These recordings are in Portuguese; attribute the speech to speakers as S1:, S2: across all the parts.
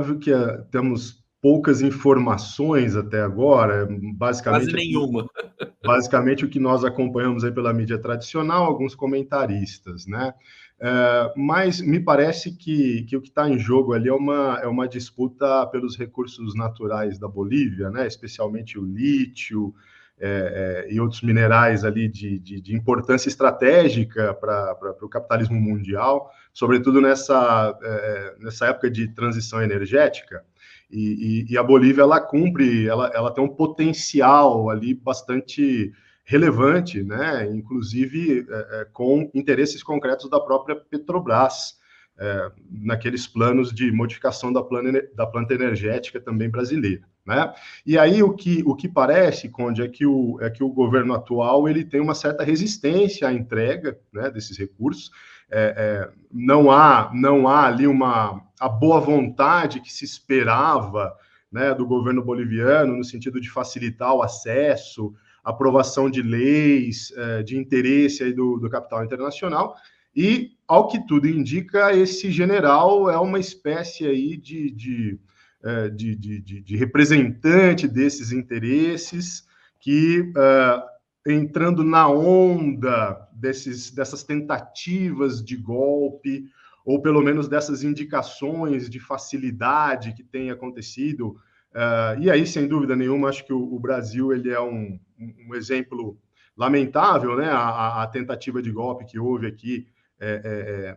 S1: óbvio que temos poucas informações até agora,
S2: Quase nenhuma.
S1: Basicamente o que nós acompanhamos aí pela mídia tradicional, alguns comentaristas, né? Mas me parece que o que está em jogo ali é uma disputa pelos recursos naturais da Bolívia, né? Especialmente o lítio, e outros minerais ali de importância estratégica para o capitalismo mundial, sobretudo nessa época de transição energética. E a Bolívia, ela tem um potencial ali bastante relevante, né? Inclusive com interesses concretos da própria Petrobras, naqueles planos de modificação da planta energética também brasileira, né? E aí o que parece, Conde, é que o governo atual ele tem uma certa resistência à entrega, né, desses recursos. Não há ali a boa vontade que se esperava, né, do governo boliviano no sentido de facilitar o acesso, aprovação de leis de interesse aí do capital internacional. E, ao que tudo indica, esse general é uma espécie aí de representante desses interesses que, entrando na onda dessas tentativas de golpe, ou pelo menos dessas indicações de facilidade que tem acontecido, e aí, sem dúvida nenhuma, acho que o Brasil ele é um exemplo lamentável, né? A tentativa de golpe que houve aqui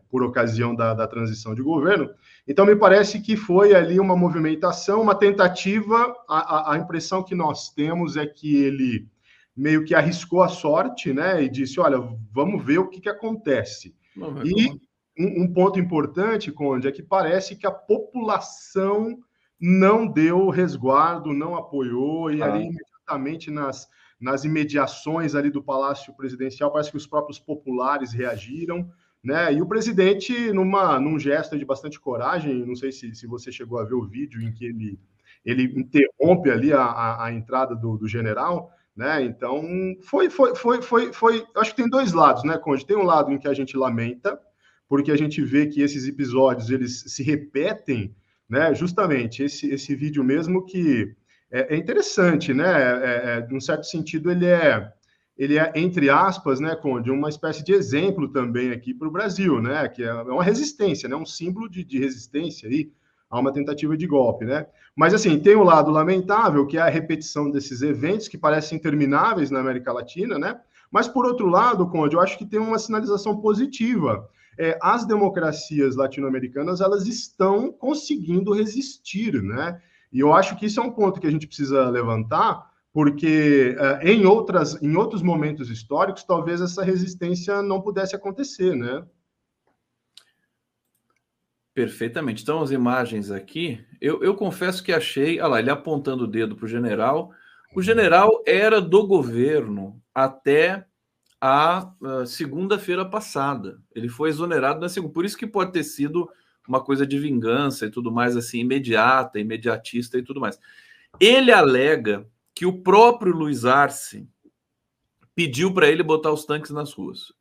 S1: por ocasião da transição de governo. Então, me parece que foi ali uma movimentação, uma tentativa. A impressão que nós temos é que ele meio que arriscou a sorte, né? E disse: olha, vamos ver o que acontece. E um ponto importante, Conde, é que parece que a população não deu resguardo, não apoiou, e ali imediatamente nas imediações ali do Palácio Presidencial, parece que os próprios populares reagiram, né? E o presidente, num gesto de bastante coragem, não sei se você chegou a ver o vídeo em que ele interrompe ali a entrada do general, né? Então, foi. Acho que tem dois lados, né, Conde? Tem um lado em que a gente lamenta, porque a gente vê que esses episódios eles se repetem, né? Justamente esse vídeo mesmo que é interessante, né? Num certo sentido, ele é, entre aspas, né, Conde, uma espécie de exemplo também aqui para o Brasil, né? Que é uma resistência, né? Um símbolo de resistência aí a uma tentativa de golpe, né? Mas, assim, tem um lado lamentável, que é a repetição desses eventos que parecem intermináveis na América Latina, né? Mas, por outro lado, Conde, eu acho que tem uma sinalização positiva. As democracias latino-americanas, elas estão conseguindo resistir, né? E eu acho que isso é um ponto que a gente precisa levantar, porque em outros momentos históricos, talvez essa resistência não pudesse acontecer, né?
S2: Perfeitamente. Então, as imagens aqui, eu confesso que achei, olha lá, ele apontando o dedo para o general. O general era do governo até a segunda-feira passada. Ele foi exonerado na segunda. Por isso que pode ter sido uma coisa de vingança e tudo mais, assim, imediatista e tudo mais. Ele alega que o próprio Luiz Arce pediu para ele botar os tanques nas ruas.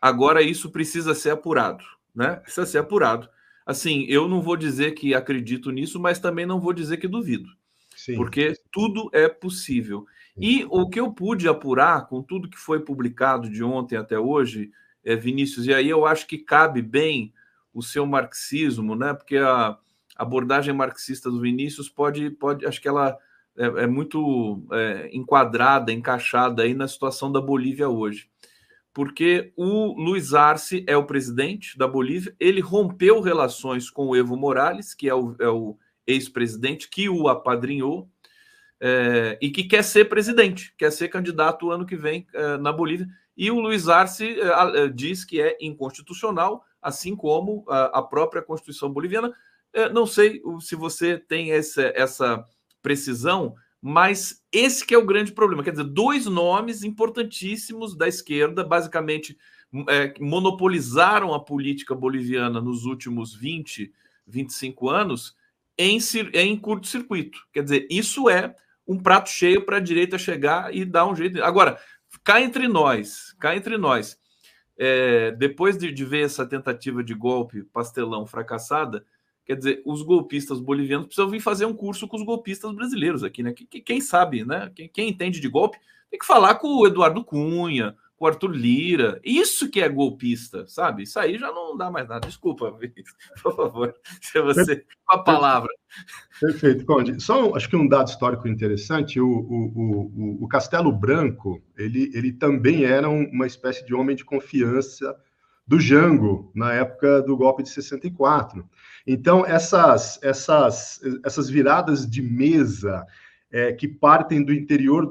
S2: Agora isso precisa ser apurado, né? Precisa ser apurado. Assim, eu não vou dizer que acredito nisso, mas também não vou dizer que duvido. Sim. Porque tudo é possível. E o que eu pude apurar com tudo que foi publicado de ontem até hoje, Vinícius, e aí eu acho que cabe bem o seu marxismo, né? Porque a abordagem marxista do Vinícius pode acho que ela é muito enquadrada, encaixada aí na situação da Bolívia hoje. Porque o Luiz Arce é o presidente da Bolívia, ele rompeu relações com o Evo Morales, que é o ex-presidente, que o apadrinhou, e que quer ser presidente, quer ser candidato o ano que vem na Bolívia. E o Luiz Arce diz que é inconstitucional, assim como a própria Constituição boliviana. Não sei se você tem essa precisão, mas esse que é o grande problema. Quer dizer, dois nomes importantíssimos da esquerda, basicamente monopolizaram a política boliviana nos últimos 20, 25 anos em curto-circuito. Quer dizer, isso é um prato cheio para a direita chegar e dar um jeito. Agora, cá entre nós, depois de ver essa tentativa de golpe pastelão fracassada, Quer dizer, os golpistas bolivianos precisam vir fazer um curso com os golpistas brasileiros aqui, né? Quem sabe, né? Quem entende de golpe tem que falar com o Eduardo Cunha, com o Arthur Lira. Isso que é golpista, sabe? Isso aí já não dá mais nada. Desculpa, por favor, se você com a palavra.
S1: Perfeito, Conde. Só acho que um dado histórico interessante: o Castelo Branco, ele também era uma espécie de homem de confiança do Jango na época do golpe de 64. Então, essas viradas de mesa que partem do interior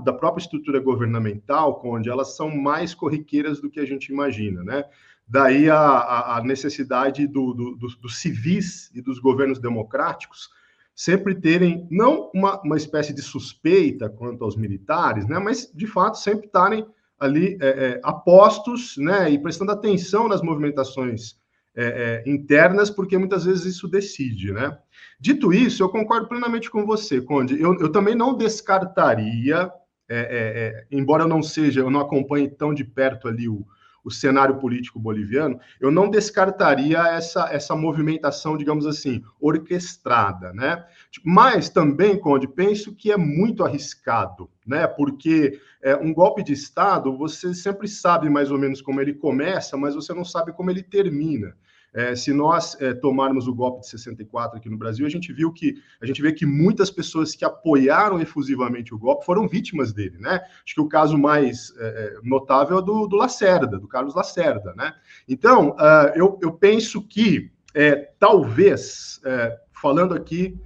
S1: da própria estrutura governamental, Conde, elas são mais corriqueiras do que a gente imagina, né? Daí a necessidade dos civis e dos governos democráticos sempre terem, não uma espécie de suspeita quanto aos militares, né, mas, de fato, sempre estarem ali apostos, né, e prestando atenção nas movimentações internas, porque muitas vezes isso decide, né? Dito isso, eu concordo plenamente com você, Conde. Eu também não descartaria, embora eu não acompanhe tão de perto ali o cenário político boliviano, eu não descartaria essa movimentação, digamos assim, orquestrada, né? Mas também, Conde, penso que é muito arriscado, né? Porque um golpe de Estado, você sempre sabe mais ou menos como ele começa, mas você não sabe como ele termina. Se nós tomarmos o golpe de 64 aqui no Brasil, a gente vê que muitas pessoas que apoiaram efusivamente o golpe foram vítimas dele, né? Acho que o caso mais notável é do Lacerda, do Carlos Lacerda, né? Então, eu penso que talvez, falando aqui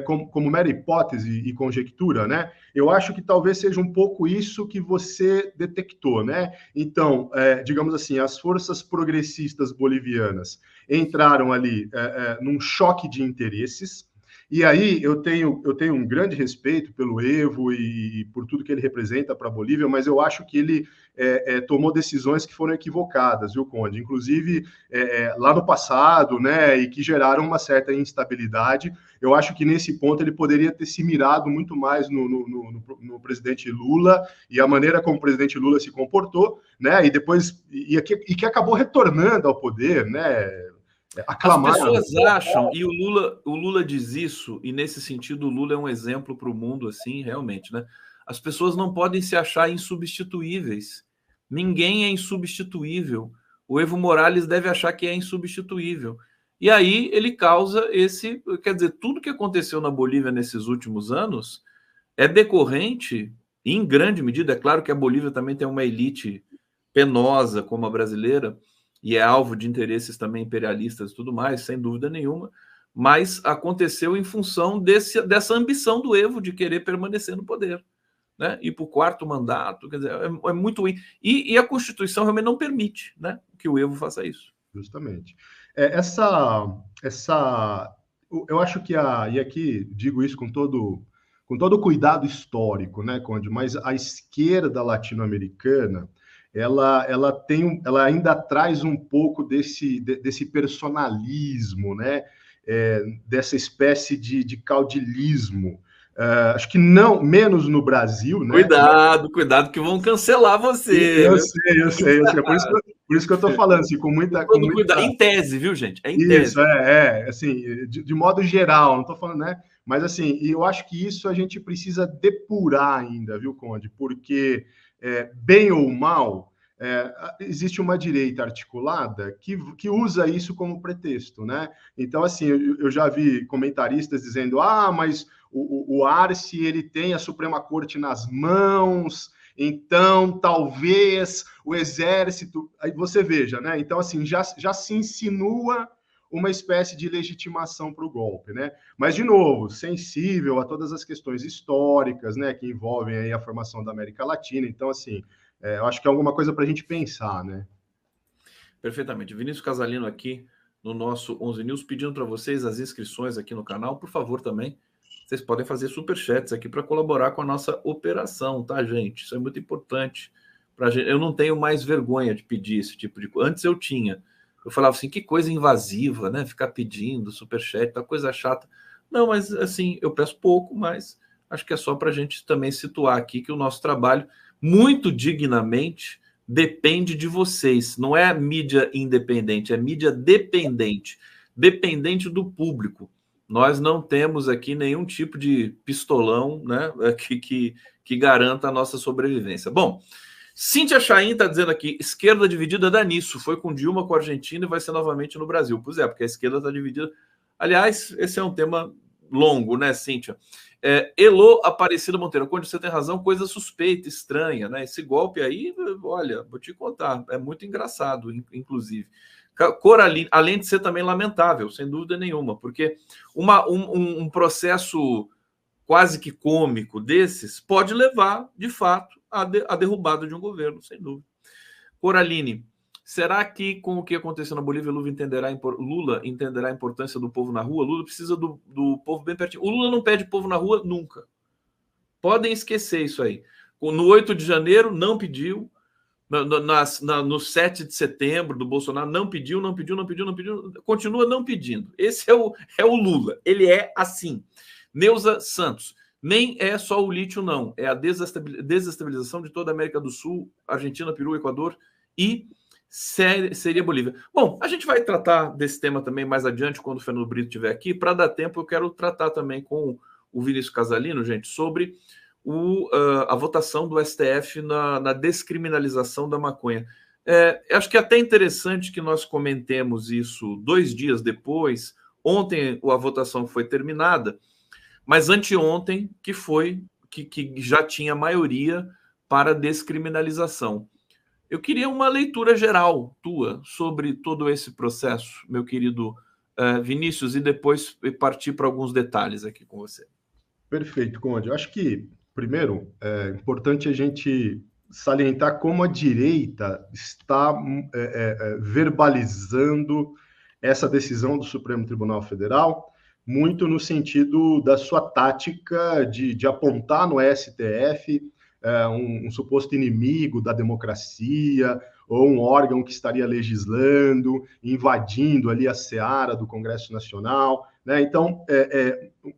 S1: como mera hipótese e conjectura, né? Eu acho que talvez seja um pouco isso que você detectou, né? Então, digamos assim, as forças progressistas bolivianas entraram ali num choque de interesses. E aí eu tenho um grande respeito pelo Evo e por tudo que ele representa para a Bolívia, mas eu acho que ele tomou decisões que foram equivocadas, viu, Conde? Inclusive lá no passado, né, e que geraram uma certa instabilidade. Eu acho que nesse ponto ele poderia ter se mirado muito mais no presidente Lula e a maneira como o presidente Lula se comportou, né, e depois que acabou retornando ao poder, né?
S2: Aclamado. As pessoas acham, e o Lula diz isso, e nesse sentido o Lula é um exemplo para o mundo, assim, realmente, né? As pessoas não podem se achar insubstituíveis. Ninguém é insubstituível. O Evo Morales deve achar que é insubstituível. E aí ele causa quer dizer, tudo que aconteceu na Bolívia nesses últimos anos é decorrente, em grande medida, é claro que a Bolívia também tem uma elite penosa como a brasileira, e é alvo de interesses também imperialistas e tudo mais, sem dúvida nenhuma, mas aconteceu em função dessa ambição do Evo de querer permanecer no poder, né? E para o quarto mandato, quer dizer, é muito ruim. E a Constituição realmente não permite, né, que o Evo faça isso.
S1: Justamente. Eu acho que e aqui digo isso com todo o cuidado histórico, né, Conde, mas a esquerda latino-americana, ela ainda traz um pouco desse personalismo, né? Dessa espécie de caudilismo. Acho que não menos no Brasil, né?
S2: Cuidado que vão cancelar você.
S1: Eu sei. Por isso que eu estou falando, assim, com muita...
S2: Cuidado. Em tese, viu, gente? Em tese.
S1: Isso, assim, de modo geral, não estou falando, né? Mas, assim, eu acho que isso a gente precisa depurar ainda, viu, Conde? Porque, bem ou mal, existe uma direita articulada que usa isso como pretexto, né? Então, assim, eu já vi comentaristas dizendo, mas o Arce, ele tem a Suprema Corte nas mãos, então talvez o exército... Aí você veja, né? Então, assim, já se insinua uma espécie de legitimação para o golpe, né? Mas, de novo, sensível a todas as questões históricas, né, que envolvem aí a formação da América Latina. Então, assim, eu acho que é alguma coisa para a gente pensar, né?
S2: Perfeitamente. Vinícius Casalino aqui no nosso 11 News, pedindo para vocês as inscrições aqui no canal. Por favor, também, vocês podem fazer superchats aqui para colaborar com a nossa operação, tá, gente? Isso é muito importante para a gente. Eu não tenho mais vergonha de pedir esse tipo de coisa. Antes eu tinha. Eu falava assim, que coisa invasiva, né? Ficar pedindo superchat, tá coisa chata. Não, mas assim, eu peço pouco, mas acho que é só para a gente também situar aqui que o nosso trabalho, muito dignamente, depende de vocês. Não é mídia independente, é mídia dependente. dependente do público. Nós não temos aqui nenhum tipo de pistolão, né, que garanta a nossa sobrevivência. Bom, Cíntia Chain está dizendo aqui, esquerda dividida dá nisso, foi com Dilma, com a Argentina e vai ser novamente no Brasil. Pois é, porque a esquerda está dividida. Aliás, esse é um tema longo, né, Cíntia? Elô Aparecida Monteiro, Conde, você tem razão, coisa suspeita, estranha, né? Esse golpe aí, olha, vou te contar, é muito engraçado, inclusive. Coraline, além de ser também lamentável, sem dúvida nenhuma, porque um processo quase que cômico desses pode levar, de fato, à derrubada de um governo, sem dúvida. Coraline, será que com o que aconteceu na Bolívia, Lula entenderá a importância do povo na rua? Lula precisa do povo bem pertinho. O Lula não pede povo na rua nunca. Podem esquecer isso aí. No 8 de janeiro, não pediu. No 7 de setembro do Bolsonaro, não pediu. Continua não pedindo. Esse é o Lula. Ele é assim. Neuza Santos. Nem é só o lítio, não. É a desestabilização de toda a América do Sul, Argentina, Peru, Equador e seria Bolívia. Bom, a gente vai tratar desse tema também mais adiante, quando o Fernando Brito estiver aqui. Para dar tempo, eu quero tratar também com o Vinícius Casalino, gente, sobre a votação do STF na descriminalização da maconha. Acho que é até interessante que nós comentemos isso 2 dias depois. Ontem a votação foi terminada, mas anteontem que já tinha maioria para descriminalização. Eu queria uma leitura geral tua sobre todo esse processo, meu querido Vinícius, e depois partir para alguns detalhes aqui com você.
S1: Perfeito, Conde. Eu acho que, primeiro, é importante a gente salientar como a direita está verbalizando essa decisão do Supremo Tribunal Federal, muito no sentido da sua tática de apontar no STF um suposto inimigo da democracia, ou um órgão que estaria legislando, invadindo ali a seara do Congresso Nacional, né? Então,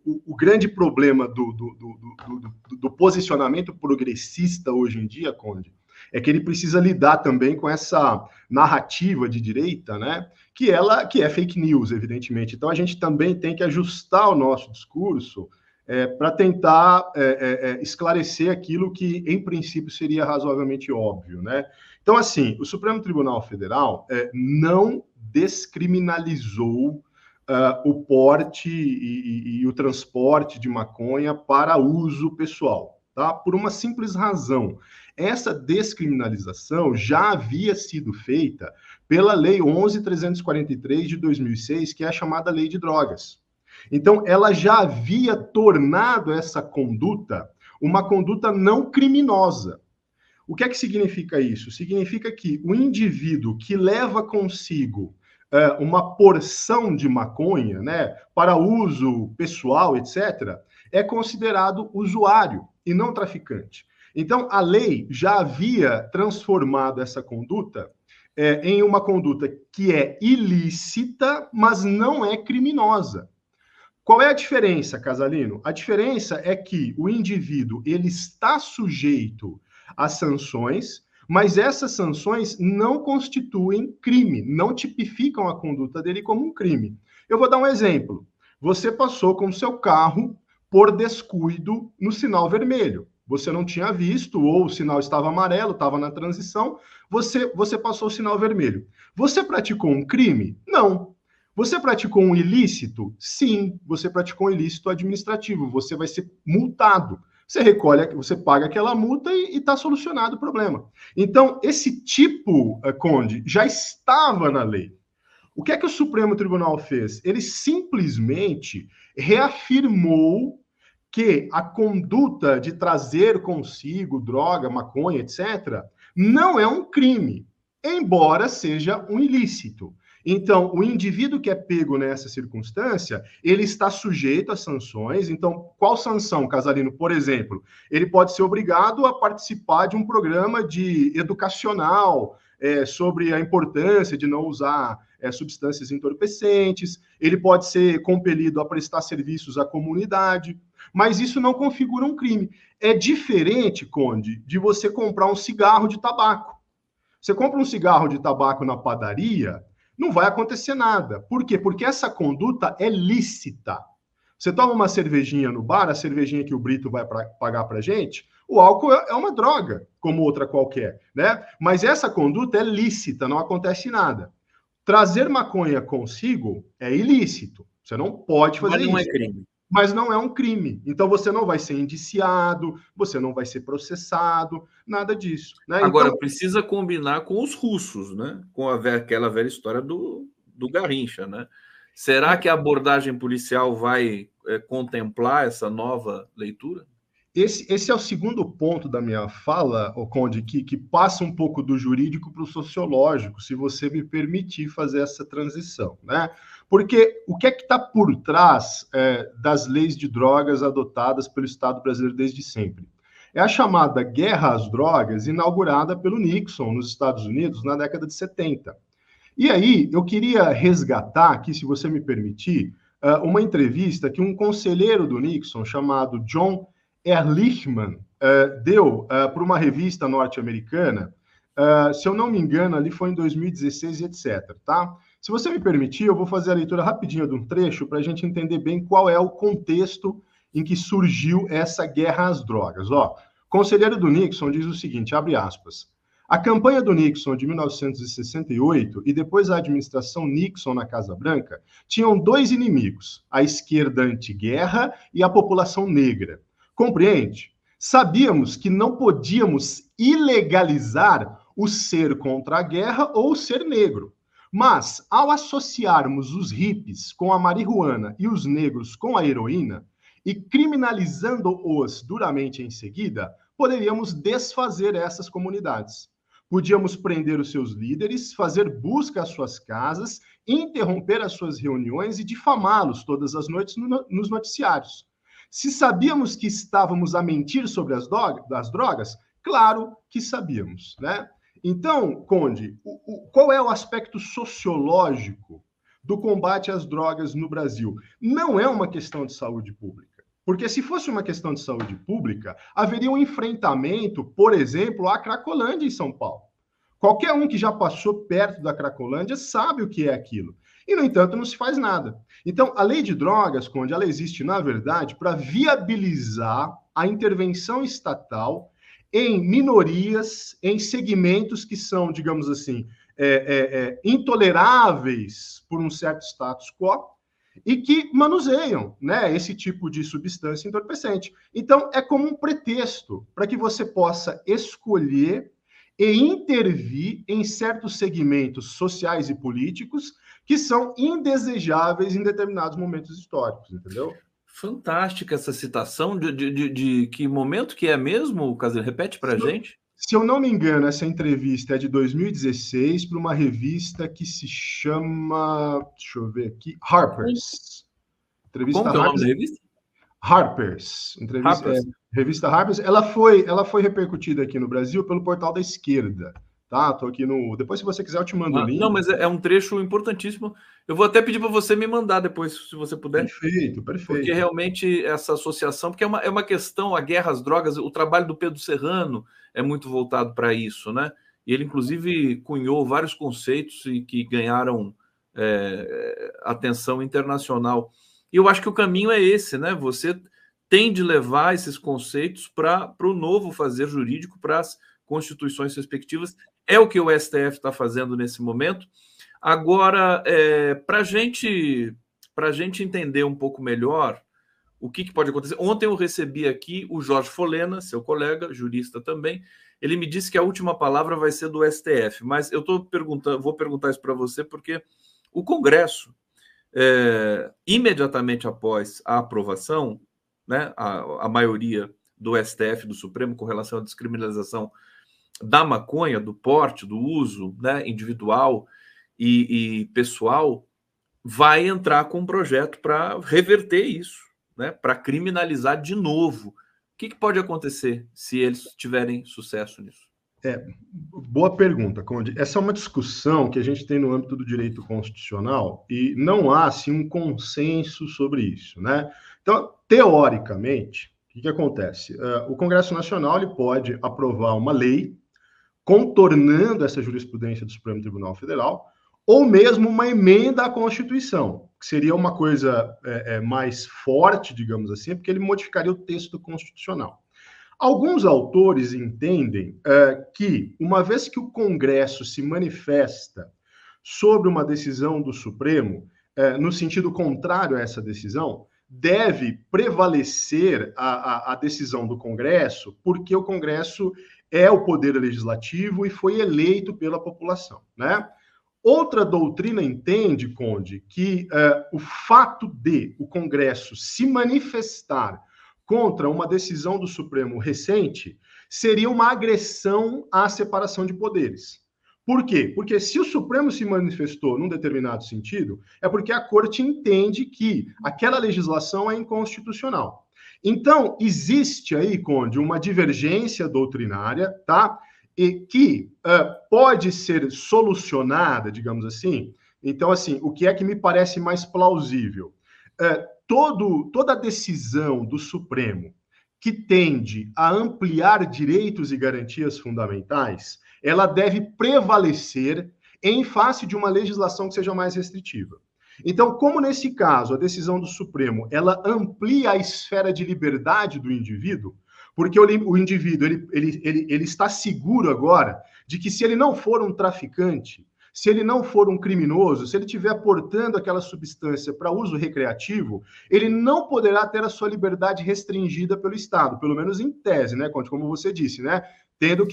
S1: o grande problema do posicionamento progressista hoje em dia, Conde, é que ele precisa lidar também com essa narrativa de direita, né? Que é fake news, evidentemente. Então, a gente também tem que ajustar o nosso discurso para tentar esclarecer aquilo que, em princípio, seria razoavelmente óbvio, né? Então, assim, o Supremo Tribunal Federal não descriminalizou o porte e o transporte de maconha para uso pessoal, tá? Por uma simples razão. Essa descriminalização já havia sido feita pela Lei 11.343 de 2006, que é a chamada Lei de Drogas. Então, ela já havia tornado essa conduta uma conduta não criminosa. O que é que significa isso? Significa que o indivíduo que leva consigo uma porção de maconha, né, para uso pessoal, etc., é considerado usuário e não traficante. Então, a lei já havia transformado essa conduta em uma conduta que é ilícita, mas não é criminosa. Qual é a diferença, Casalino? A diferença é que o indivíduo ele está sujeito a sanções, mas essas sanções não constituem crime, não tipificam a conduta dele como um crime. Eu vou dar um exemplo. Você passou com o seu carro por descuido no sinal vermelho. Você não tinha visto, ou o sinal estava amarelo, estava na transição, você passou o sinal vermelho. Você praticou um crime? Não. Você praticou um ilícito? Sim, você praticou um ilícito administrativo. Você vai ser multado. Você recolhe, você paga aquela multa e está solucionado o problema. Então, esse tipo, Conde, já estava na lei. O que é que o Supremo Tribunal fez? Ele simplesmente reafirmou que a conduta de trazer consigo droga, maconha, etc., não é um crime, embora seja um ilícito. Então, o indivíduo que é pego nessa circunstância, ele está sujeito a sanções. Então, qual sanção, Casalino? Por exemplo, ele pode ser obrigado a participar de um programa educacional sobre a importância de não usar substâncias entorpecentes, ele pode ser compelido a prestar serviços à comunidade, mas isso não configura um crime. É diferente, Conde, de você comprar um cigarro de tabaco. Você compra um cigarro de tabaco na padaria, não vai acontecer nada. Por quê? Porque essa conduta é lícita. Você toma uma cervejinha no bar, a cervejinha que o Brito vai pagar para gente, o álcool é uma droga, como outra qualquer, né? Mas essa conduta é lícita, não acontece nada. Trazer maconha consigo é ilícito. Você não pode fazer isso.
S2: Mas não é crime.
S1: Mas não é um crime. Então você não vai ser indiciado, você não vai ser processado, nada disso. Né?
S2: Agora,
S1: então,
S2: precisa combinar com os russos, né? Com aquela velha história do Garrincha, né? Será que a abordagem policial vai contemplar essa nova leitura?
S1: Esse é o segundo ponto da minha fala, Conde, que passa um pouco do jurídico para o sociológico, se você me permitir fazer essa transição, né? Porque o que é que está por trás das leis de drogas adotadas pelo Estado brasileiro desde sempre? É a chamada guerra às drogas, inaugurada pelo Nixon nos Estados Unidos na década de 70. E aí, eu queria resgatar aqui, se você me permitir, uma entrevista que um conselheiro do Nixon, chamado John Ehrlichman, deu para uma revista norte-americana, se eu não me engano, ali foi em 2016 e etc. Tá? Se você me permitir, eu vou fazer a leitura rapidinho de um trecho para a gente entender bem qual é o contexto em que surgiu essa guerra às drogas. Ó, o conselheiro do Nixon diz o seguinte, abre aspas, a campanha do Nixon de 1968 e depois a administração Nixon na Casa Branca tinham dois inimigos, a esquerda anti-guerra e a população negra. Compreende? Sabíamos que não podíamos ilegalizar o ser contra a guerra ou o ser negro. Mas, ao associarmos os hippies com a marihuana e os negros com a heroína, e criminalizando-os duramente em seguida, poderíamos desfazer essas comunidades. Podíamos prender os seus líderes, fazer busca às suas casas, interromper as suas reuniões e difamá-los todas as noites nos noticiários. Se sabíamos que estávamos a mentir sobre as drogas, claro que sabíamos, né? Então, Conde, qual é o aspecto sociológico do combate às drogas no Brasil? Não é uma questão de saúde pública. Porque se fosse uma questão de saúde pública, haveria um enfrentamento, por exemplo, à Cracolândia em São Paulo. Qualquer um que já passou perto da Cracolândia sabe o que é aquilo. E, no entanto, não se faz nada. Então, a lei de drogas, Conde, ela existe, na verdade, para viabilizar a intervenção estatal em minorias, em segmentos que são, digamos assim, intoleráveis por um certo status quo, e que manuseiam, né, esse tipo de substância entorpecente. Então, é como um pretexto para que você possa escolher e intervir em certos segmentos sociais e políticos que são indesejáveis em determinados momentos históricos, entendeu?
S2: Fantástica essa citação. De que momento que é mesmo, Casimiro? Repete para a gente.
S1: Se eu não me engano, essa entrevista é de 2016 para uma revista que se chama, deixa eu ver aqui, Harper's.
S2: Entrevista como que é o nome da revista?
S1: Harper's. Revista Harper's. Ela foi repercutida aqui no Brasil pelo Portal da Esquerda. Tá? Tô aqui no. Depois, se você quiser, eu te mando o link.
S2: Não, mas é um trecho importantíssimo. Eu vou até pedir para você me mandar depois, se você puder.
S1: Perfeito.
S2: Porque realmente essa associação, porque é uma questão, a guerra às drogas, o trabalho do Pedro Serrano é muito voltado para isso, né? E ele, inclusive, cunhou vários conceitos e que ganharam atenção internacional. E eu acho que o caminho é esse, né? Você tem de levar esses conceitos para o novo fazer jurídico, para as constituições respectivas. É o que o STF está fazendo nesse momento. Agora, para a gente entender um pouco melhor o que pode acontecer, ontem eu recebi aqui o Jorge Folena, seu colega, jurista também. Ele me disse que a última palavra vai ser do STF, mas eu vou perguntar isso para você porque o Congresso, imediatamente após a aprovação, né, a maioria do STF, do Supremo, com relação à descriminalização da maconha, do porte, do uso, né, individual e pessoal, vai entrar com um projeto para reverter isso, né, para criminalizar de novo. O que pode acontecer se eles tiverem sucesso nisso?
S1: Boa pergunta, Conde. Essa é uma discussão que a gente tem no âmbito do direito constitucional e não há, assim, um consenso sobre isso, né? Então, teoricamente, o que acontece? O Congresso Nacional ele pode aprovar uma lei contornando essa jurisprudência do Supremo Tribunal Federal, ou mesmo uma emenda à Constituição, que seria uma coisa mais forte, digamos assim, porque ele modificaria o texto constitucional. Alguns autores entendem que, uma vez que o Congresso se manifesta sobre uma decisão do Supremo, no sentido contrário a essa decisão, deve prevalecer a decisão do Congresso, porque o Congresso é o poder legislativo e foi eleito pela população, né? Outra doutrina entende, Conde, que o fato de o Congresso se manifestar contra uma decisão do Supremo recente seria uma agressão à separação de poderes. Por quê? Porque se o Supremo se manifestou num determinado sentido, é porque a Corte entende que aquela legislação é inconstitucional. Então, existe aí, Conde, uma divergência doutrinária, tá? E que pode ser solucionada, digamos assim. Então, assim, o que é que me parece mais plausível? Toda decisão do Supremo que tende a ampliar direitos e garantias fundamentais, ela deve prevalecer em face de uma legislação que seja mais restritiva. Então, como nesse caso a decisão do Supremo ela amplia a esfera de liberdade do indivíduo, porque o indivíduo ele está seguro agora de que se ele não for um traficante, se ele não for um criminoso, se ele estiver portando aquela substância para uso recreativo, ele não poderá ter a sua liberdade restringida pelo Estado, pelo menos em tese, né, Conde, como você disse, né? Tendo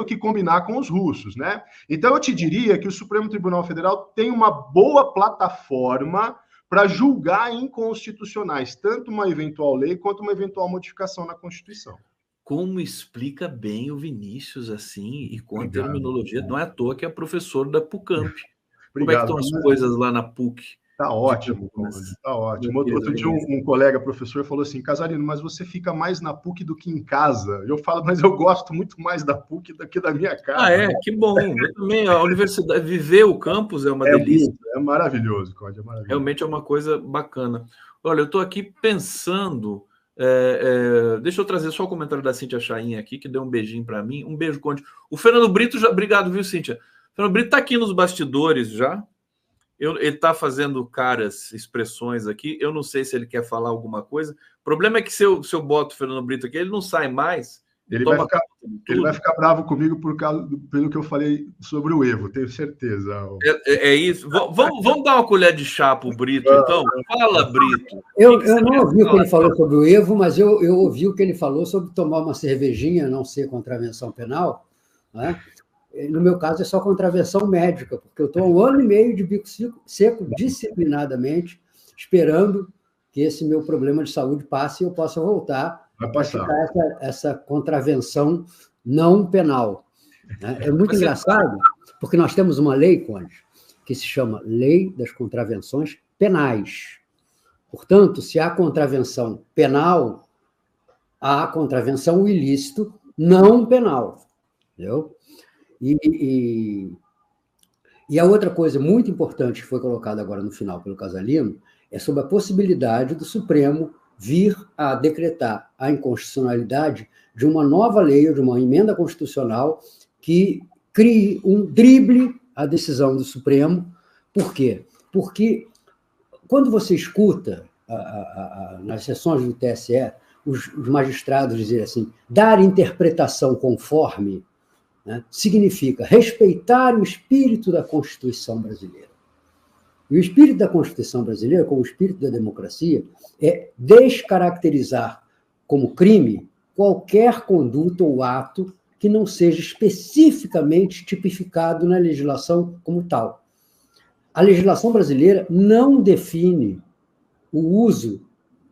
S1: que combinar com os russos, né? Então, eu te diria que o Supremo Tribunal Federal tem uma boa plataforma para julgar inconstitucionais tanto uma eventual lei quanto uma eventual modificação na Constituição.
S2: Como explica bem o Vinícius, assim, e com a terminologia, não é à toa que é professor da PUCamp. Como é que estão as coisas lá na PUC?
S1: Tá ótimo, tá ótimo. Outro dia um colega professor falou assim, Casarino, mas você fica mais na PUC do que em casa. Eu falo, mas eu gosto muito mais da PUC do que da minha casa.
S2: Ah, é? Que bom. Eu também, a universidade, viver o campus é uma delícia.
S1: É maravilhoso, Cláudio, é maravilhoso.
S2: Realmente é uma coisa bacana. Olha, eu estou aqui pensando... deixa eu trazer só o comentário da Cíntia Chain aqui, que deu um beijinho para mim. Um beijo, Conde. O Fernando Brito, obrigado, viu, Cíntia? O Fernando Brito está aqui nos bastidores já. Ele está fazendo caras, expressões aqui. Eu não sei se ele quer falar alguma coisa. O problema é que se eu boto o Fernando Brito aqui, ele não sai mais.
S1: Ele vai ficar bravo comigo pelo que eu falei sobre o Evo, tenho certeza.
S2: É isso. Vamos dar uma colher de chá para o Brito, então? Fala, Brito.
S3: Eu não ouvi o que ele falou sobre o Evo, mas eu ouvi o que ele falou sobre tomar uma cervejinha, não ser contravenção penal, né? No meu caso, é só contravenção médica, porque eu estou há 1 ano e meio de bico seco, disciplinadamente, esperando que esse meu problema de saúde passe e eu possa voltar a praticar essa contravenção não penal. Né? É muito engraçado, porque nós temos uma lei, Conde, que se chama Lei das Contravenções Penais. Portanto, se há contravenção penal, há contravenção ilícito não penal. Entendeu? E a outra coisa muito importante que foi colocada agora no final pelo Casalino é sobre a possibilidade do Supremo vir a decretar a inconstitucionalidade de uma nova lei ou de uma emenda constitucional que crie um drible à decisão do Supremo. Por quê? Porque quando você escuta nas sessões do TSE os magistrados dizerem assim, dar interpretação conforme, né, significa respeitar o espírito da Constituição brasileira. E o espírito da Constituição brasileira, como o espírito da democracia, é descaracterizar como crime qualquer conduta ou ato que não seja especificamente tipificado na legislação como tal. A legislação brasileira não define o uso,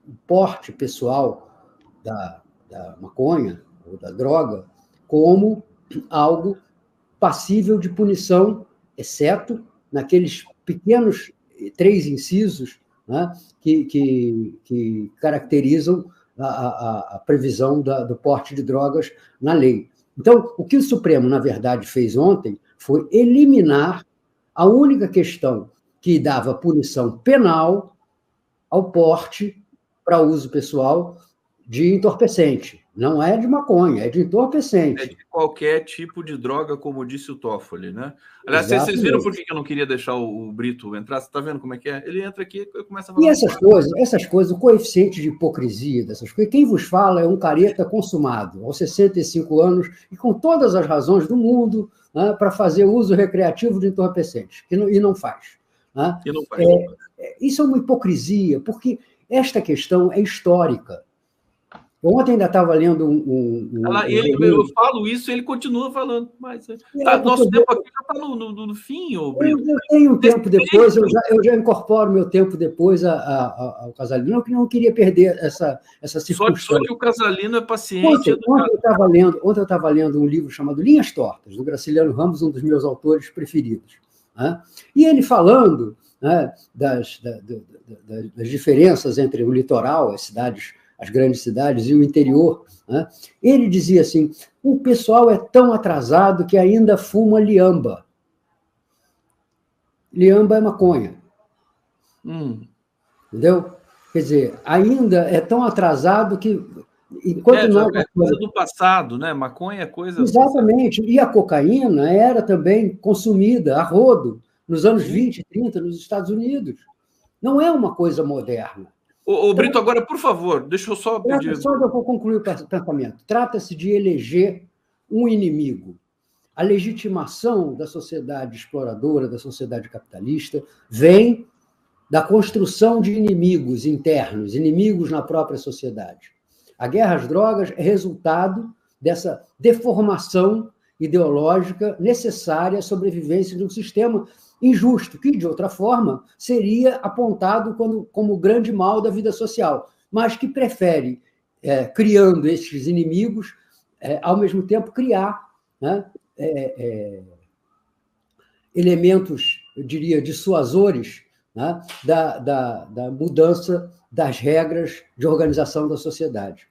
S3: o porte pessoal da maconha ou da droga como algo passível de punição, exceto naqueles pequenos 3 incisos, né, que caracterizam a previsão do porte de drogas na lei. Então, o que o Supremo, na verdade, fez ontem foi eliminar a única questão que dava punição penal ao porte para uso pessoal de entorpecente. Não é de maconha, é de entorpecente.
S2: É de qualquer tipo de droga, como disse o Toffoli, né? Aliás, vocês viram por que eu não queria deixar o Brito entrar? Você está vendo como é que é? Ele entra aqui e começa a falar.
S3: E essas coisas, o coeficiente de hipocrisia dessas coisas, quem vos fala é um careta consumado, aos 65 anos, e com todas as razões do mundo, né, para fazer uso recreativo de entorpecentes, e não faz. Né?
S2: E não faz.
S3: Isso é uma hipocrisia, porque esta questão é histórica. Ontem ainda estava lendo
S2: eu falo isso e ele continua falando. Mas nosso tempo aqui já está no fim, Brito.
S3: Eu tenho um tempo depois, eu já incorporo meu tempo depois ao Casalino. Eu não queria perder essa circunstância.
S2: Só que o Casalino é paciente.
S3: Ontem eu estava lendo um livro chamado Linhas Tortas, do Graciliano Ramos, um dos meus autores preferidos. Né? E ele falando, né, das diferenças entre o litoral, as grandes cidades e o interior, né? Ele dizia assim, o pessoal é tão atrasado que ainda fuma liamba. Liamba é maconha. Entendeu? Quer dizer, ainda é tão atrasado que...
S2: É coisa do passado, né? Maconha é coisa...
S3: Exatamente. E a cocaína era também consumida a rodo nos anos 20 e 30 nos Estados Unidos. Não é uma coisa moderna.
S2: Brito, agora, por favor, deixa eu só pedir...
S3: Só eu vou concluir o pensamento. Trata-se de eleger um inimigo. A legitimação da sociedade exploradora, da sociedade capitalista, vem da construção de inimigos internos, inimigos na própria sociedade. A guerra às drogas é resultado dessa deformação ideológica necessária à sobrevivência de um sistema injusto, que, de outra forma, seria apontado como o grande mal da vida social, mas que prefere, criando estes inimigos, ao mesmo tempo criar, né, elementos, eu diria, dissuasores, né, da mudança das regras de organização da sociedade.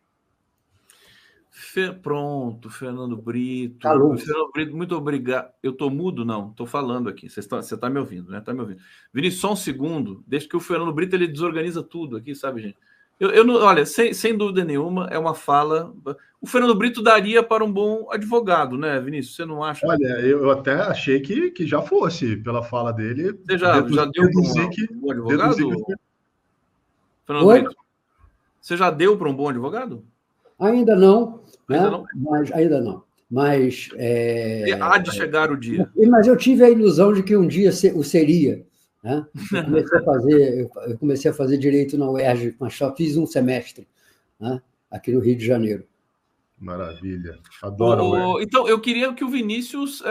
S2: Pronto, Fernando Brito.
S3: Alô.
S2: Fernando Brito, muito obrigado. Eu estou mudo? Não, estou falando aqui. Você está me ouvindo, né? Está me ouvindo. Vinícius, só um segundo. Deixa que o Fernando Brito ele desorganiza tudo aqui, sabe, gente? Eu não, olha, sem dúvida nenhuma, é uma fala... O Fernando Brito daria para um bom advogado, né, Vinícius? Você não acha?
S1: Olha, eu até achei que já fosse, pela fala dele.
S2: Você já deu para um bom advogado? Fernando Brito, você já deu para um bom advogado?
S3: Ainda não.
S2: Ainda não?
S3: Ainda não. Mas...
S2: há de chegar o dia.
S3: Mas eu tive a ilusão de que um dia o seria. Né? Eu comecei a fazer direito na UERJ, mas só fiz um semestre, né? Aqui no Rio de Janeiro.
S1: Maravilha. Adoro.
S2: Então, eu queria que o Vinícius,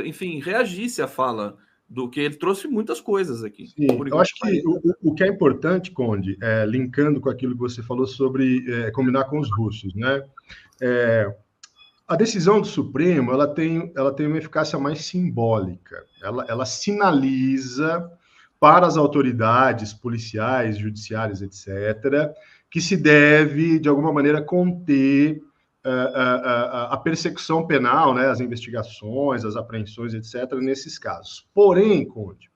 S2: enfim, reagisse à fala do que ele trouxe muitas coisas aqui.
S1: Sim, eu acho que o que é importante, Conde, linkando com aquilo que você falou sobre combinar com os russos, né? A decisão do Supremo ela tem uma eficácia mais simbólica. Ela sinaliza para as autoridades policiais, judiciárias, etc., que se deve, de alguma maneira, conter a persecução penal, né, as investigações, as apreensões, etc., nesses casos. Porém, Conde,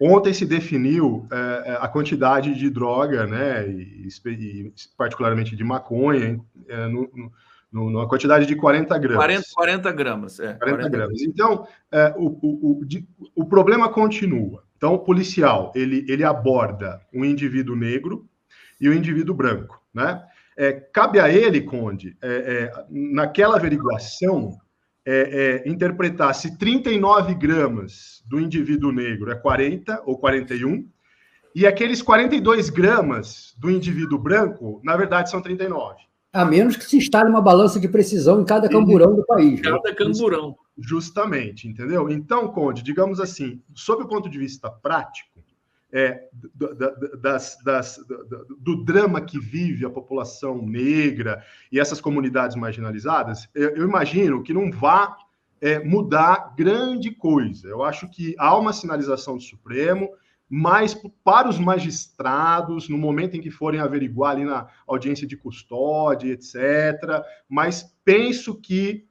S1: ontem se definiu a quantidade de droga, né, e particularmente de maconha, numa quantidade de 40 gramas.
S2: 40 gramas,
S1: 40 gramas. Então, o problema continua. Então, o policial, ele aborda um indivíduo negro e um indivíduo branco, né? Cabe a ele, Conde, naquela averiguação, interpretar se 39 gramas do indivíduo negro é 40 ou 41, e aqueles 42 gramas do indivíduo branco, na verdade, são 39.
S3: A menos que se instale uma balança de precisão em cada camburão do país.
S2: Cada camburão.
S1: Justamente, entendeu? Então, Conde, digamos assim, sob o ponto de vista prático, do drama que vive a população negra e essas comunidades marginalizadas, eu imagino que não vá mudar grande coisa. Eu acho que há uma sinalização do Supremo, mas para os magistrados, no momento em que forem averiguar ali na audiência de custódia, etc. Mas penso que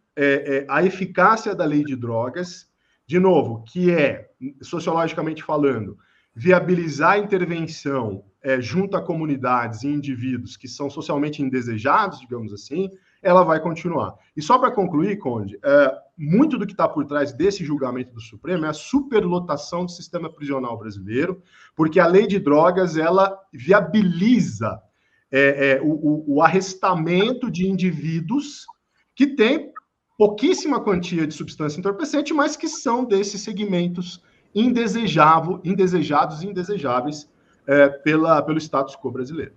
S1: a eficácia da lei de drogas, de novo, que sociologicamente falando, viabilizar a intervenção junto a comunidades e indivíduos que são socialmente indesejados, digamos assim, ela vai continuar. E só para concluir, Conde, muito do que está por trás desse julgamento do Supremo é a superlotação do sistema prisional brasileiro, porque a lei de drogas, ela viabiliza o arrestamento de indivíduos que têm pouquíssima quantia de substância entorpecente, mas que são desses segmentos indesejados e indesejáveis pelo status quo brasileiro.